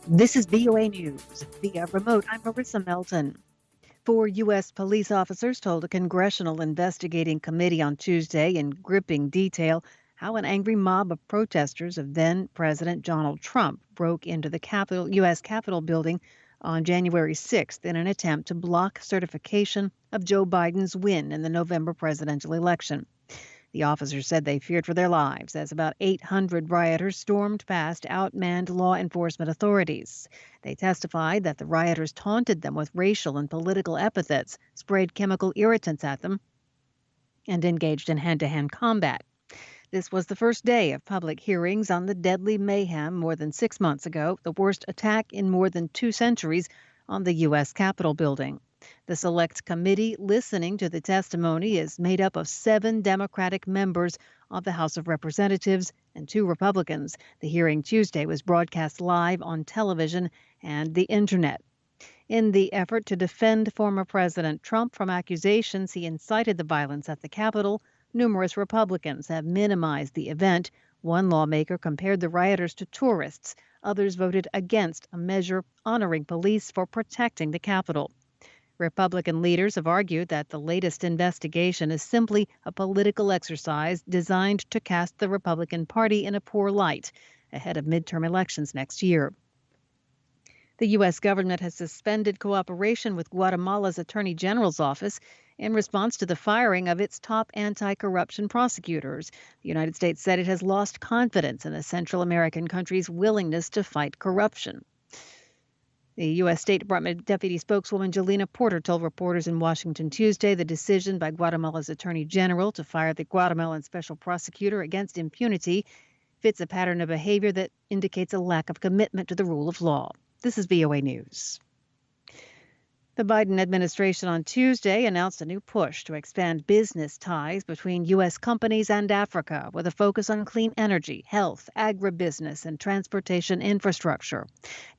This is VOA News via remote. I'm Marissa Melton. Four U.S. police officers told a congressional investigating committee on Tuesday in gripping detail how an angry mob of protesters of then President Donald Trump broke into the U.S. Capitol building on January 6th in an attempt to block certification of Joe Biden's win in the November presidential election. The officers said they feared for their lives as about 800 rioters stormed past outmanned law enforcement authorities. They testified that the rioters taunted them with racial and political epithets, sprayed chemical irritants at them, and engaged in hand-to-hand combat. This was the first day of public hearings on the deadly mayhem more than 6 months ago, the worst attack in more than 2 centuries on the U.S. Capitol building. The Select Committee listening to the testimony is made up of 7 Democratic members of the House of Representatives and 2 Republicans. The hearing Tuesday was broadcast live on television and the internet. In the effort to defend former President Trump from accusations he incited the violence at the Capitol, numerous Republicans have minimized the event. One lawmaker compared the rioters to tourists. Others voted against a measure honoring police for protecting the Capitol. Republican leaders have argued that the latest investigation is simply a political exercise designed to cast the Republican Party in a poor light ahead of midterm elections next year. The U.S. government has suspended cooperation with Guatemala's Attorney General's office in response to the firing of its top anti-corruption prosecutors. The United States said it has lost confidence in the Central American country's willingness to fight corruption. The U.S. State Department Deputy Spokeswoman Jelena Porter told reporters in Washington Tuesday the decision by Guatemala's Attorney General to fire the Guatemalan special prosecutor against impunity fits a pattern of behavior that indicates a lack of commitment to the rule of law. This is VOA News. The Biden administration on Tuesday announced a new push to expand business ties between U.S. companies and Africa with a focus on clean energy, health, agribusiness, and transportation infrastructure.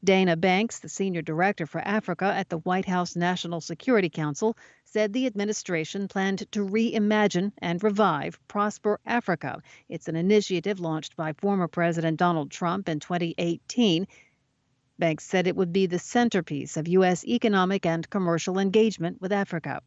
Dana Banks, the senior director for Africa at the White House National Security Council, said the administration planned to reimagine and revive Prosper Africa. It's an initiative launched by former President Donald Trump in 2018. Banks said it would be the centerpiece of U.S. economic and commercial engagement with Africa.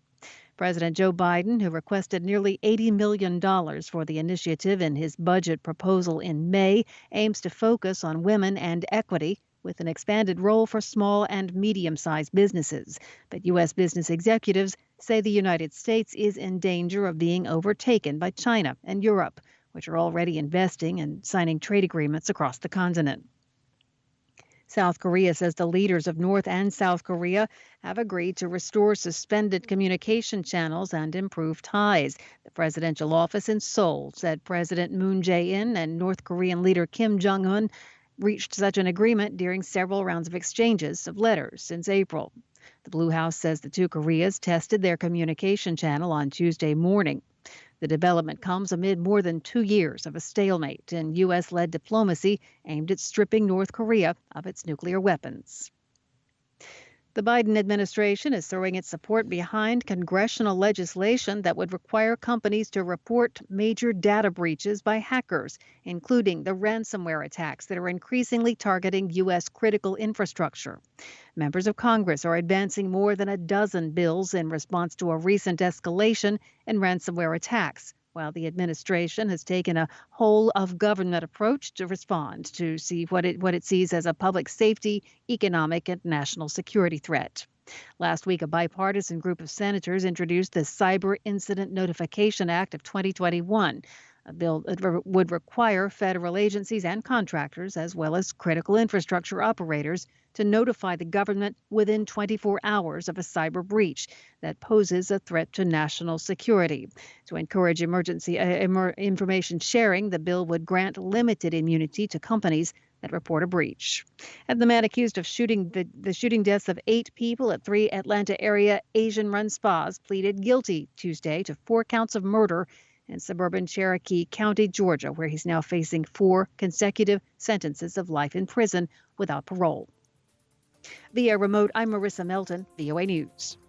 President Joe Biden, who requested nearly $80 million for the initiative in his budget proposal in May, aims to focus on women and equity with an expanded role for small and medium-sized businesses. But U.S. business executives say the United States is in danger of being overtaken by China and Europe, which are already investing and signing trade agreements across the continent. South Korea says the leaders of North and South Korea have agreed to restore suspended communication channels and improve ties. The presidential office in Seoul said President Moon Jae-in and North Korean leader Kim Jong-un reached such an agreement during several rounds of exchanges of letters since April. The Blue House says the 2 Koreas tested their communication channel on Tuesday morning. The development comes amid more than 2 years of a stalemate in U.S.-led diplomacy aimed at stripping North Korea of its nuclear weapons. The Biden administration is throwing its support behind congressional legislation that would require companies to report major data breaches by hackers, including the ransomware attacks that are increasingly targeting U.S. critical infrastructure. Members of Congress are advancing more than a dozen bills in response to a recent escalation in ransomware attacks, while the administration has taken a whole-of-government approach to respond to see what it sees as a public safety, economic, and national security threat. Last week, a bipartisan group of senators introduced the Cyber Incident Notification Act of 2021, a bill that would require federal agencies and contractors, as well as critical infrastructure operators, to notify the government within 24 hours of a cyber breach that poses a threat to national security. To encourage emergency information sharing, the bill would grant limited immunity to companies that report a breach. And the man accused of the shooting deaths of 8 people at 3 Atlanta area Asian-run spas pleaded guilty Tuesday to 4 counts of murder in suburban Cherokee County, Georgia, where he's now facing 4 consecutive sentences of life in prison without parole. Via remote, I'm Marissa Melton, VOA News.